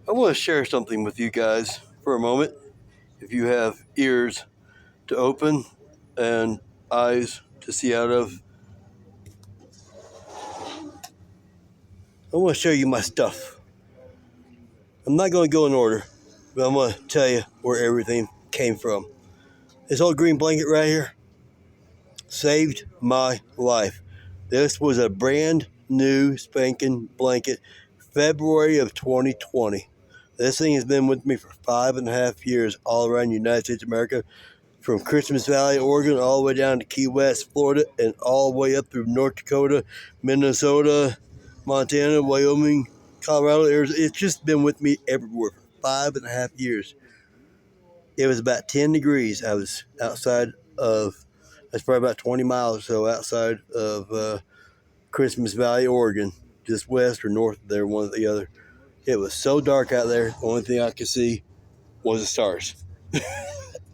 I want to share something with you guys for a moment. If you have ears to open and eyes to see out of, I want to show you my stuff. I'm not going to go in order, but I'm going to tell you where everything came from. This old green blanket right here saved my life. This was a brand new spanking blanket, February of 2020. This thing has been with me for 5.5 years all around the United States of America, from Christmas Valley, Oregon, all the way down to Key West, Florida, and all the way up through North Dakota, Minnesota, Montana, Wyoming, Colorado, Arizona. It's just been with me everywhere for 5.5 years. It was about 10 degrees. I was outside of, that's probably about 20 miles or so outside of Christmas Valley, Oregon, just west or north of there, one or the other. It was so dark out there, the only thing I could see was the stars.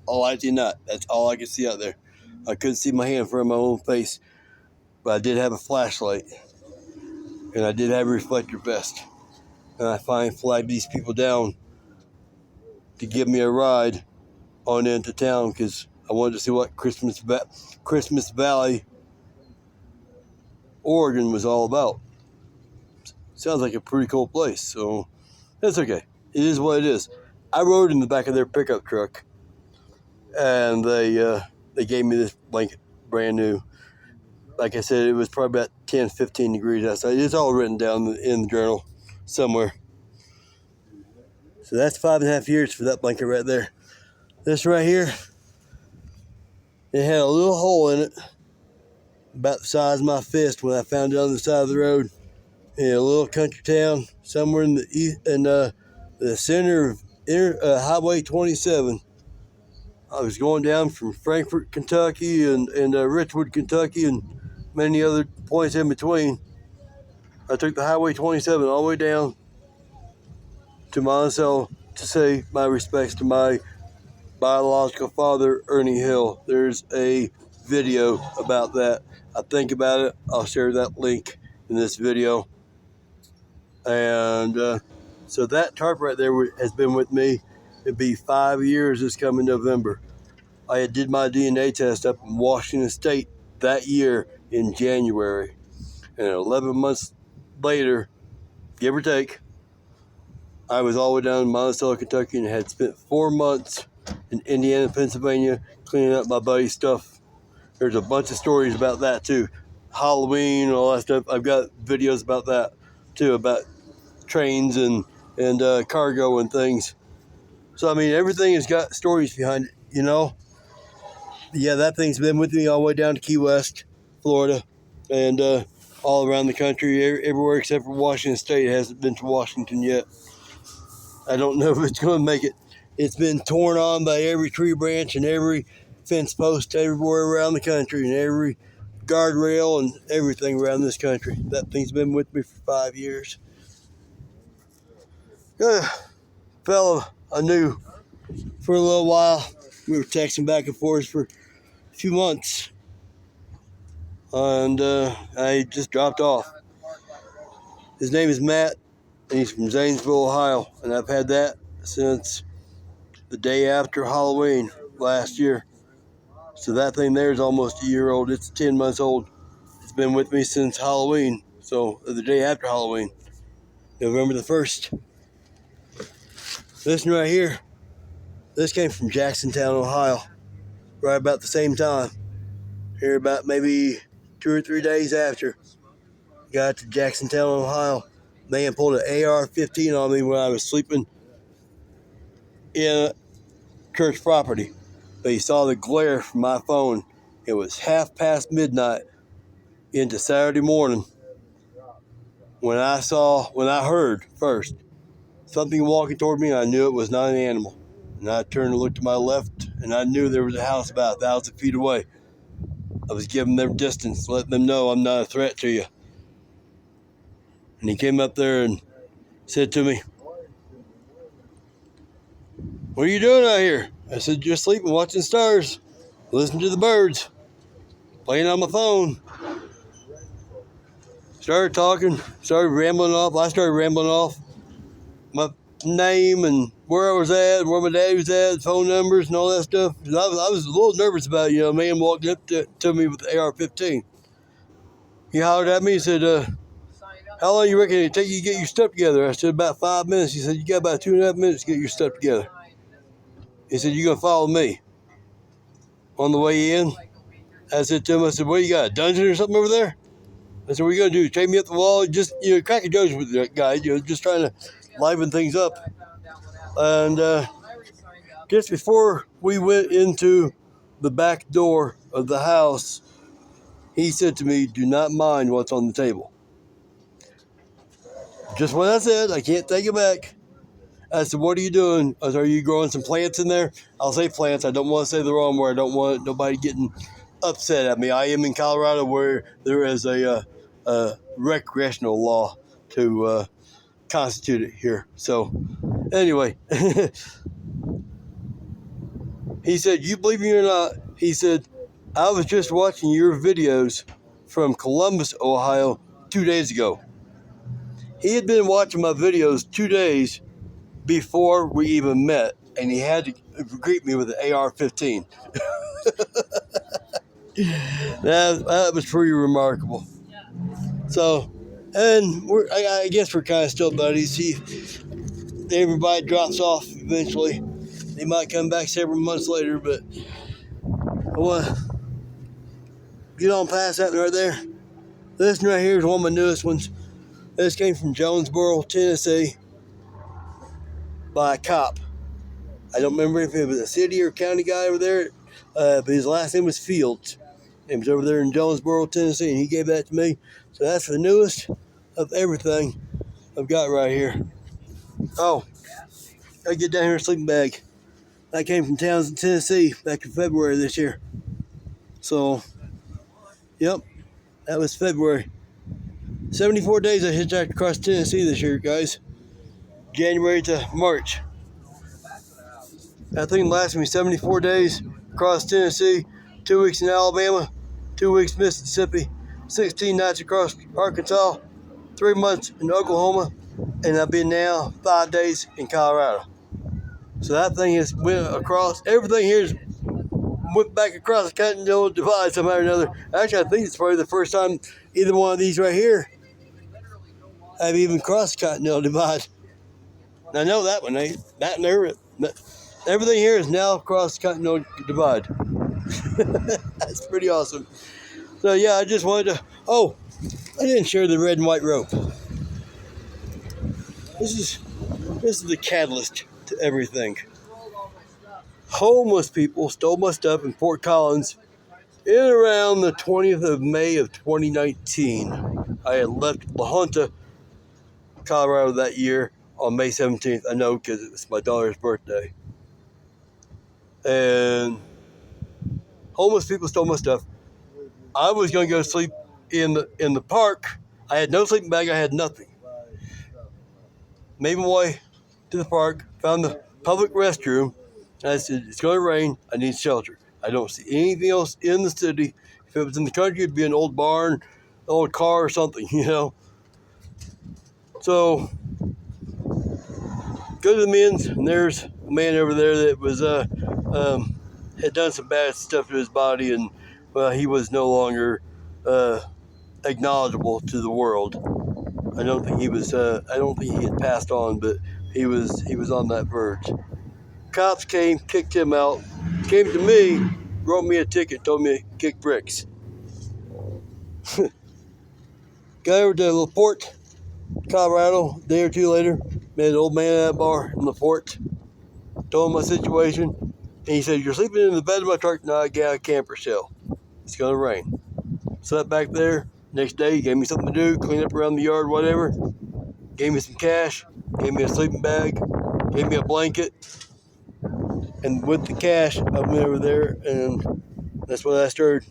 All I did not. That's all I could see out there. I couldn't see my hand from my own face, but I did have a flashlight, and I did have a reflector vest. And I finally flagged these people down to give me a ride on into town because I wanted to see what Christmas Valley, Oregon was all about. Sounds like a pretty cool place, so that's okay. It is what it is. I rode in the back of their pickup truck, and they gave me this blanket, brand new. Like I said, it was probably about 10, 15 degrees outside. It's all written down in the journal somewhere. So that's 5.5 years for that blanket right there. This right here, it had a little hole in it, about the size of my fist when I found it on the side of the road in a little country town somewhere in the center of Highway 27. I was going down from Frankfort, Kentucky, and Richwood, Kentucky, and many other points in between. I took the Highway 27 all the way down to Monticello to say my respects to my biological father, Ernie Hill. There's a video about that. I think about it. I'll share that link in this video. And so that tarp right there has been with me. It'd be 5 years this coming November. I did my DNA test up in Washington State that year in January. And 11 months later, give or take, I was all the way down in Monticello, Kentucky, and had spent 4 months in Indiana, Pennsylvania, cleaning up my buddy's stuff. There's a bunch of stories about that too. Halloween and all that stuff. I've got videos about that too, about trains and cargo and things. So, I mean, everything has got stories behind it, you know? Yeah, that thing's been with me all the way down to Key West, Florida, and all around the country, everywhere except for Washington State. It hasn't been to Washington yet. I don't know if it's going to make it. It's been torn on by every tree branch and every fence post everywhere around the country and every guardrail and everything around this country. That thing's been with me for 5 years. Fella I knew for a little while. We were texting back and forth for a few months. And I just dropped off. His name is Matt, and he's from Zanesville, Ohio. And I've had that since the day after Halloween last year. So that thing there is almost a year old. It's 10 months old. It's been with me since Halloween. So the day after Halloween, November the 1st. This one right here, this came from Jacksontown, Ohio, right about the same time. Here about maybe 2 or 3 days after. Got to Jacksontown, Ohio. Man pulled an AR-15 on me when I was sleeping in church property. But he saw the glare from my phone. It was midnight into Saturday morning when I heard first something walking toward me, and I knew it was not an animal. And I turned and looked to my left, and I knew there was a house about 1,000 feet away. I was giving them distance, letting them know I'm not a threat to you. And he came up there and said to me, "What are you doing out here?" I said, "Just sleeping, watching stars, listening to the birds, playing on my phone." Started talking, started rambling off. I started rambling off. My name and where I was at, where my dad was at, phone numbers and all that stuff. I was a little nervous about it. A man walked up to me with the AR-15. He hollered at me. He said, how long you reckon it take you to get your stuff together? I said, about 5 minutes. He said, you got about 2.5 minutes to get your stuff together. He said, you going to follow me on the way in? I said to him, I said, what, you got a dungeon or something over there? I said, what are you going to do? Take me up the wall? Just, cracking jokes with that guy, just trying to liven things up. And just before we went into the back door of the house, he said to me, do not mind what's on the table. Just what I said, I can't take it back. I said, what are you doing? I said, are you growing some plants in there? I'll say plants. I don't want to say the wrong word. I don't want nobody getting upset at me. I am in Colorado where there is a recreational law to constitute it here. So anyway, he said, you believe me or not, he said, I was just watching your videos from Columbus, Ohio 2 days ago. He had been watching my videos 2 days before we even met, and he had to greet me with an AR-15. That was pretty remarkable. So, and I guess we're kind of still buddies. Everybody drops off eventually. They might come back several months later, but I want to get on past that right there. This right here is one of my newest ones. This came from Jonesboro, Tennessee, by a cop. I don't remember if it was a city or county guy over there, but his last name was Fields. He was over there in Jonesboro, Tennessee, and he gave that to me. So that's the newest of everything I've got right here. Oh, I get down here a sleeping bag. That came from Townsend, Tennessee, back in February this year. So, yep, that was February. 74 days I hitchhiked across Tennessee this year, guys. January to March. I think it lasted me 74 days across Tennessee, 2 weeks in Alabama, 2 weeks in Mississippi, 16 nights across Arkansas, 3 months in Oklahoma, and I've been now 5 days in Colorado. So that thing has went across, everything here is went back across the Continental Divide somehow or another. Actually, I think it's probably the first time either one of these right here have even crossed the Continental Divide. And I know that one ain't. That never. Everything here is now across the Continental Divide. That's pretty awesome. So yeah, I just wanted to. Oh, I didn't share the red and white rope. This is the catalyst to everything. Homeless people stole my stuff in Fort Collins in around the 20th of May of 2019. I had left La Junta, Colorado that year on May 17th. I know because it was my daughter's birthday. And homeless people stole my stuff. I was going to go sleep in the park. I had no sleeping bag. I had nothing. Made my way to the park, found the public restroom, and I said, it's going to rain. I need shelter. I don't see anything else in the city. If it was in the country, it'd be an old barn, an old car or something, So, go to the men's, and there's a man over there that was had done some bad stuff to his body, and he was no longer acknowledgeable to the world. I don't think he was. I don't think he had passed on, but he was on that verge. Cops came, kicked him out, came to me, wrote me a ticket, told me to kick bricks. Got over to LaPorte, Colorado, a day or two later, met an old man at a bar in LaPorte, told him my situation, and he said, you're sleeping in the bed of my truck. No, I got a camper shell. It's going to rain. Sat back there. Next day, he gave me something to do, clean up around the yard, whatever. Gave me some cash, gave me a sleeping bag, gave me a blanket. And with the cash, I went over there, and that's when I started.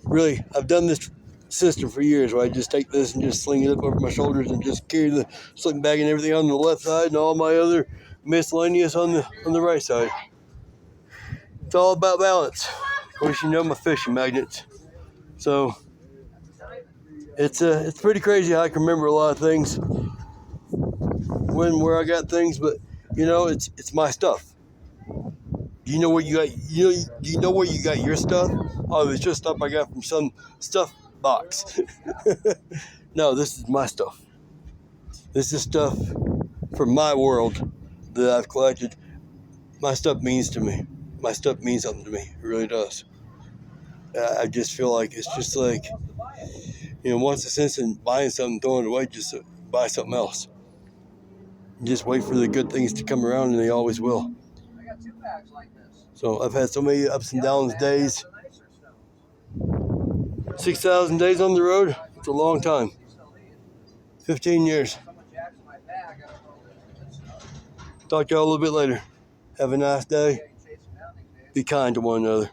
Really, I've done this system for years where I just take this and just sling it up over my shoulders and just carry the sleeping bag and everything on the left side and all my other miscellaneous on the right side. It's all about balance. Of course, my fishing magnets. So it's pretty crazy how I can remember a lot of things. when where I got things, but you know, it's my stuff. You know where you got do you know where you got your stuff? Oh, it's just stuff I got from some stuff box. No, this is my stuff. This is stuff from my world that I've collected. My stuff means to me. My stuff means something to me. It really does. I just feel like it's just like, you know, once a sense in buying something, throwing it away, just to buy something else. Just wait for the good things to come around, and they always will. So I've had so many ups and downs days. 6,000 days on the road. It's a long time. 15 years. Talk to y'all a little bit later. Have a nice day. Be kind to one another.